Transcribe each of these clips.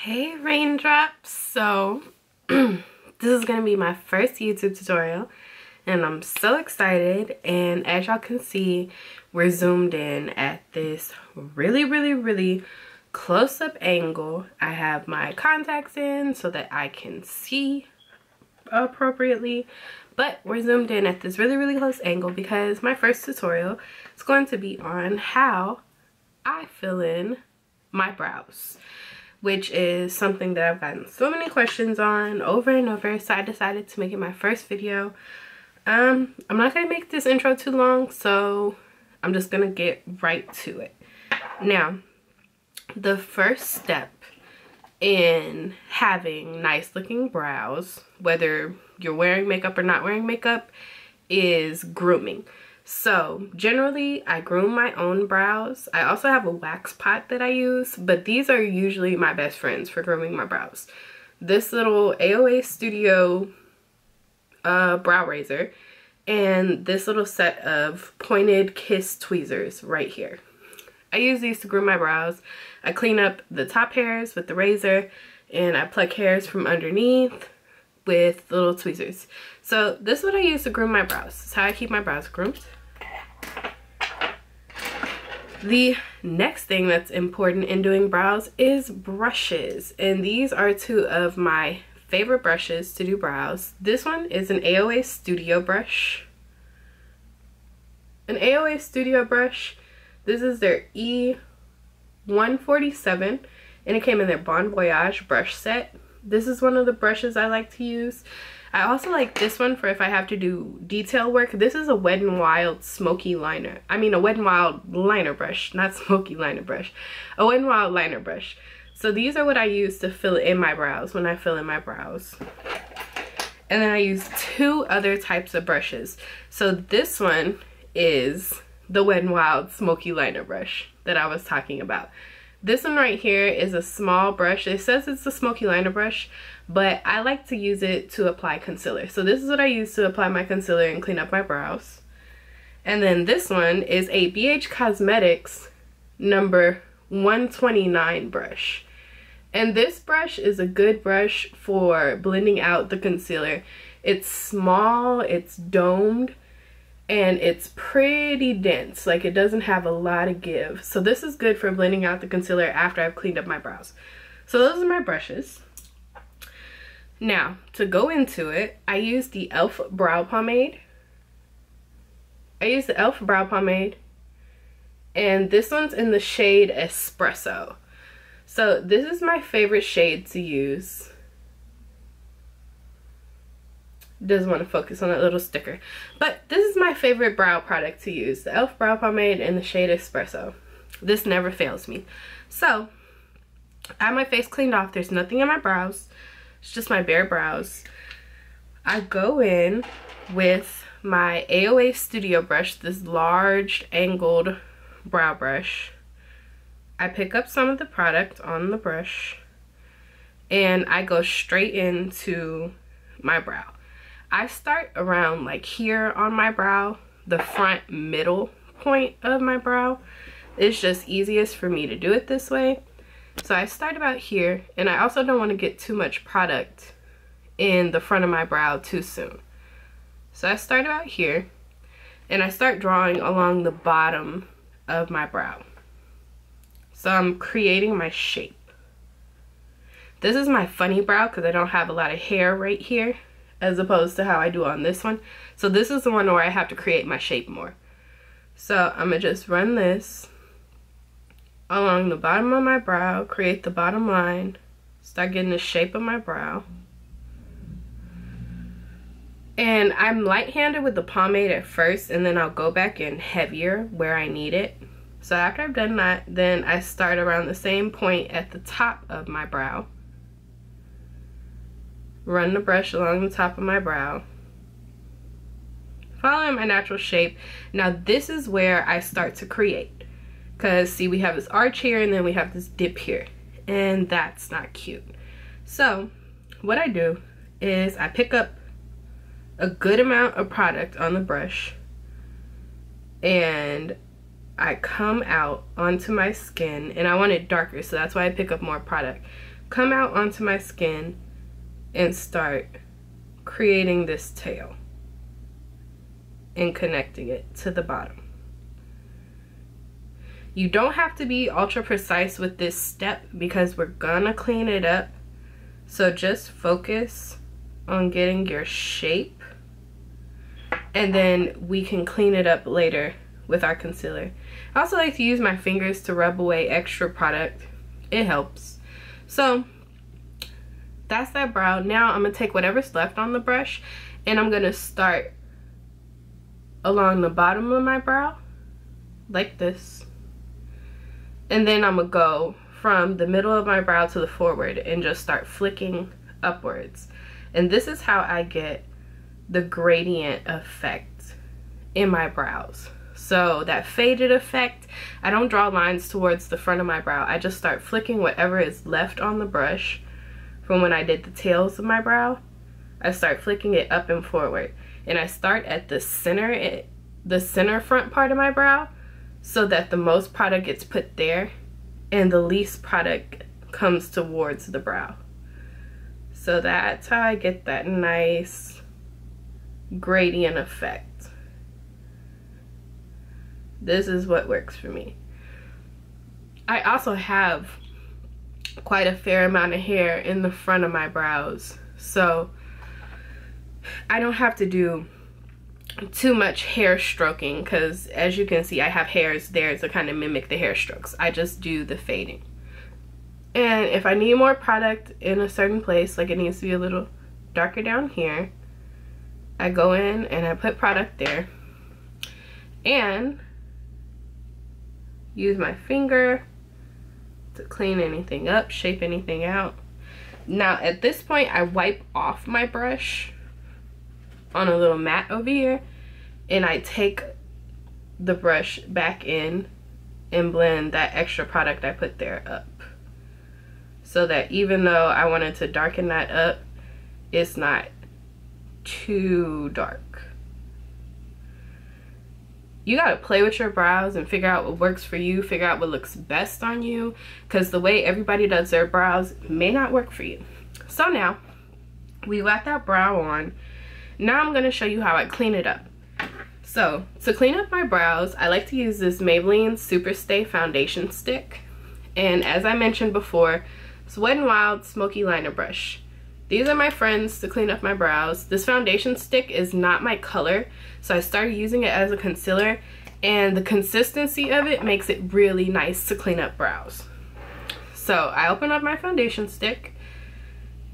Hey Raindrops! So this is gonna be my first YouTube tutorial and I'm so excited, and as y'all can see, we're zoomed in at this really close-up angle. I have my contacts in so that I can see appropriately, but we're zoomed in at this really close angle because my first tutorial is going to be on how I fill in my brows, which is something that I've gotten so many questions on over and over, so I decided to make it my first video. I'm not going to make this intro too long, so I'm just going to get right to it. Now, the first step in having nice looking brows, whether you're wearing makeup or not wearing makeup, is grooming. So generally I groom my own brows. I also have a wax pot that I use, but these are usually my best friends for grooming my brows. This little AOA Studio brow razor and this little set of pointed kiss tweezers right here. I use these to groom my brows. I clean up the top hairs with the razor and I pluck hairs from underneath with little tweezers. So this is what I use to groom my brows. This is how I keep my brows groomed. The next thing that's important in doing brows is brushes, and these are two of my favorite brushes to do brows. This one is an AOA Studio brush. An AOA Studio brush. This is their E147 and it came in their Bon Voyage brush set. This is one of the brushes I like to use. I also like this one for if I have to do detail work. This is a Wet n Wild Smoky liner. I mean a Wet n Wild liner brush, not Smoky liner brush. A Wet n Wild liner brush. So these are what I use to fill in my brows when I fill in my brows. And then I use two other types of brushes. So this one is the Wet n Wild Smoky liner brush that I was talking about. This one right here is a small brush. It says it's a smoky liner brush, but I like to use it to apply concealer. So this is what I use to apply my concealer and clean up my brows. And then this one is a BH Cosmetics number 129 brush. And this brush is a good brush for blending out the concealer. It's small, it's domed, and it's pretty dense. Like, it doesn't have a lot of give. So this is good for blending out the concealer after I've cleaned up my brows. So those are my brushes. Now, to go into it, I use the e.l.f. brow pomade. I use the e.l.f. brow pomade, and this one's in the shade Espresso. So this is my favorite shade to use. Doesn't want to focus on that little sticker, but this is my favorite brow product to use, the e.l.f. brow pomade in the shade Espresso. This never fails me. So I have my face cleaned off. There's nothing in my brows, it's just my bare brows. I go in with my AOA Studio brush, this large angled brow brush. I pick up some of the product on the brush and I go straight into my brow. I start around like here on my brow, the front middle point of my brow. It's just easiest for me to do it this way. So I start about here, and I also don't want to get too much product in the front of my brow too soon. So I start about here and I start drawing along the bottom of my brow. So I'm creating my shape. This is my funny brow because I don't have a lot of hair right here, as opposed to how I do on this one. So this is the one where I have to create my shape more. So I'm gonna just run this along the bottom of my brow, create the bottom line, start getting the shape of my brow. And I'm light-handed with the pomade at first, and then I'll go back in heavier where I need it. So after I've done that, then I start around the same point at the top of my brow. Run the brush along the top of my brow, following my natural shape. Now this is where I start to create, because see, we have this arch here and then we have this dip here, and that's not cute. So what I do is I pick up a good amount of product on the brush and I come out onto my skin, and I want it darker, so that's why I pick up more product. come out onto my skin and start creating this tail and connecting it to the bottom. You don't have to be ultra precise with this step because we're gonna clean it up. So just focus on getting your shape, and then we can clean it up later with our concealer. I also like to use my fingers to rub away extra product. It helps. So that's that brow. Now I'm gonna take whatever's left on the brush and I'm gonna start along the bottom of my brow like this, and then I'm gonna go from the middle of my brow to the forward and just start flicking upwards. And this is how I get the gradient effect in my brows. So that faded effect, I don't draw lines towards the front of my brow. I just start flicking whatever is left on the brush from when I did the tails of my brow. I start flicking it up and forward. And I start at the center front part of my brow so that the most product gets put there and the least product comes towards the brow. So that's how I get that nice gradient effect. This is what works for me. I also have quite a fair amount of hair in the front of my brows, so I don't have to do too much hair stroking because, as you can see, I have hairs there to kind of mimic the hair strokes. I just do the fading. And if I need more product in a certain place, like it needs to be a little darker down here, I go in and I put product there and use my finger to clean anything up, shape anything out. Now at this point I wipe off my brush on a little mat over here and I take the brush back in and blend that extra product I put there up, so that even though I wanted to darken that up, it's not too dark. You gotta play with your brows and figure out what works for you, figure out what looks best on you, because the way everybody does their brows may not work for you. So now we got that brow on. Now I'm gonna show you how I clean it up. So to clean up my brows, I like to use this Maybelline Superstay foundation stick, and as I mentioned before, it's Wet n Wild Smoky liner brush. These are my friends to clean up my brows. This foundation stick is not my color, so I started using it as a concealer, and the consistency of it makes it really nice to clean up brows. So I open up my foundation stick,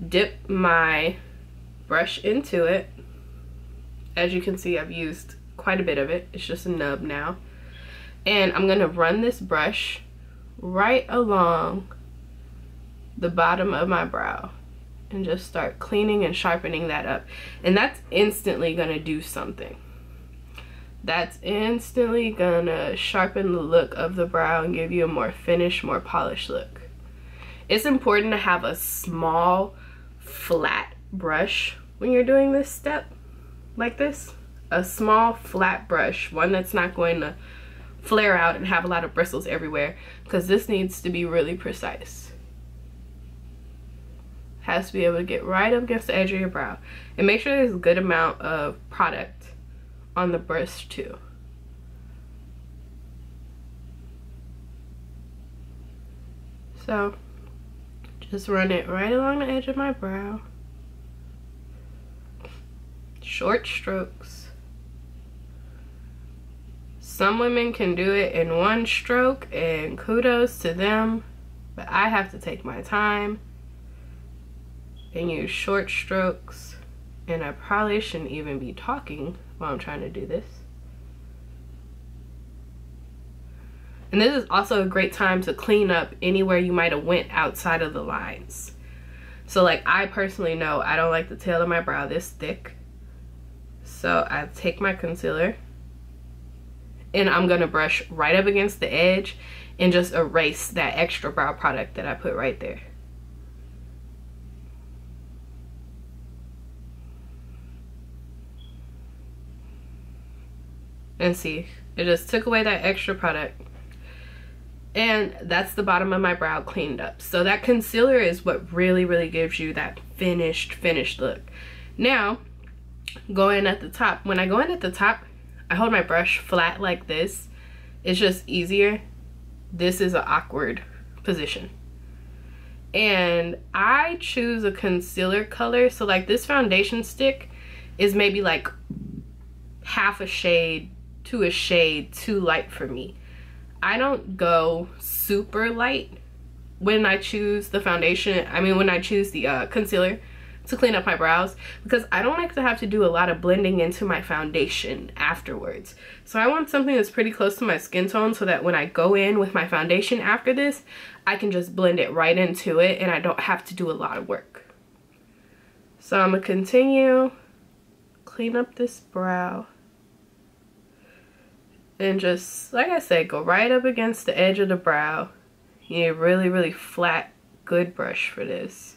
dip my brush into it. As you can see, I've used quite a bit of it. It's just a nub now. And I'm gonna run this brush right along the bottom of my brow and just start cleaning and sharpening that up. And that's instantly gonna do something. That's instantly gonna sharpen the look of the brow and give you a more finished, more polished look. It's important to have a small, flat brush when you're doing this step like this. A small, flat brush, one that's not going to flare out and have a lot of bristles everywhere, because this needs to be really precise. Has to be able to get right up against the edge of your brow, and make sure there's a good amount of product on the brush too. So just run it right along the edge of my brow, short strokes. Some women can do it in one stroke, and kudos to them, but I have to take my time and use short strokes, and I probably shouldn't even be talking while I'm trying to do this. And this is also a great time to clean up anywhere you might have went outside of the lines. So like, I personally know I don't like the tail of my brow this thick, so I take my concealer and I'm gonna brush right up against the edge and just erase that extra brow product that I put right there. And see, it just took away that extra product. And that's the bottom of my brow cleaned up. So that concealer is what really gives you that finished look. Now, go in at the top. When I go in at the top, I hold my brush flat like this. It's just easier. This is an awkward position. And I choose a concealer color. So like this foundation stick is maybe like half a shade to a shade too light for me. I don't go super light when I choose the foundation. I mean, when I choose the concealer to clean up my brows, because I don't like to have to do a lot of blending into my foundation afterwards. So I want something that's pretty close to my skin tone so that when I go in with my foundation after this, I can just blend it right into it and I don't have to do a lot of work. So I'm gonna continue, clean up this brow. And just, like I said, go right up against the edge of the brow. You need a really flat, good brush for this.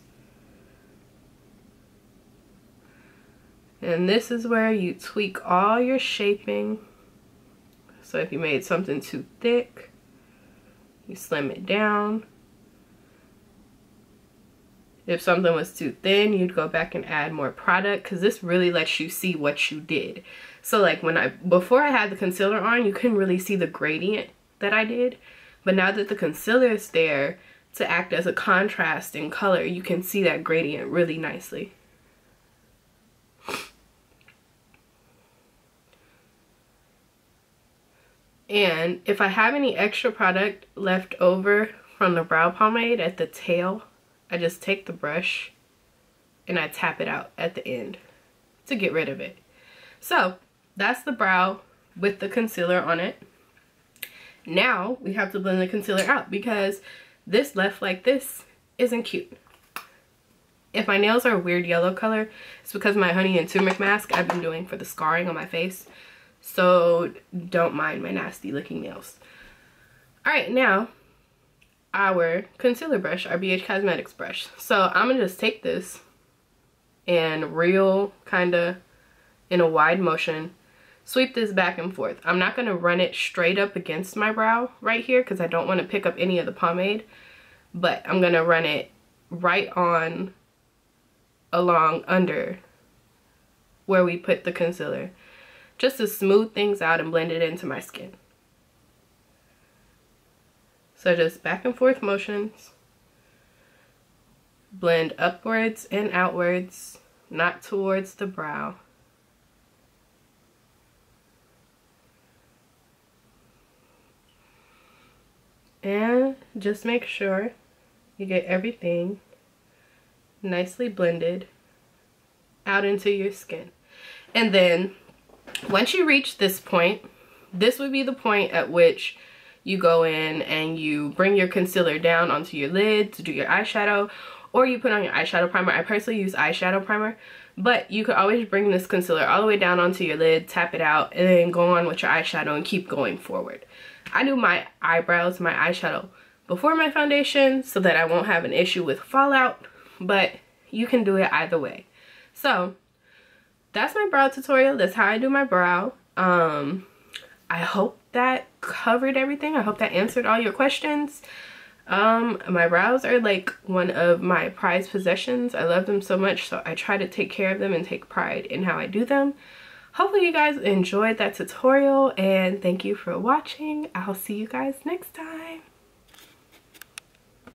And this is where you tweak all your shaping. So if you made something too thick, you slim it down. If something was too thin, you'd go back and add more product, because this really lets you see what you did. So like before I had the concealer on, you couldn't really see the gradient that I did. But now that the concealer is there to act as a contrast in color, you can see that gradient really nicely. And if I have any extra product left over from the brow pomade at the tail, I just take the brush and I tap it out at the end to get rid of it. So that's the brow with the concealer on it. Now we have to blend the concealer out, because this left like this isn't cute. If my nails are a weird yellow color, it's because my honey and turmeric mask I've been doing for the scarring on my face. So don't mind my nasty looking nails. Alright, now our concealer brush, our BH Cosmetics brush. So I'm gonna just take this and reel kinda in a wide motion, sweep this back and forth. I'm not gonna run it straight up against my brow right here because I don't want to pick up any of the pomade, but I'm gonna run it right on along under where we put the concealer, just to smooth things out and blend it into my skin. So just back and forth motions, blend upwards and outwards, not towards the brow. And just make sure you get everything nicely blended out into your skin. And then once you reach this point, this would be the point at which you go in and you bring your concealer down onto your lid to do your eyeshadow, or you put on your eyeshadow primer. I personally use eyeshadow primer, but you could always bring this concealer all the way down onto your lid, tap it out, and then go on with your eyeshadow and keep going forward. I do my eyebrows, my eyeshadow before my foundation so that I won't have an issue with fallout, but you can do it either way. So that's my brow tutorial. That's how I do my brow. I hope that covered everything. I hope that answered all your questions. My brows are like one of my prized possessions. I love them so much, so I try to take care of them and take pride in how I do them. Hopefully you guys enjoyed that tutorial, and thank you for watching. I'll see you guys next time.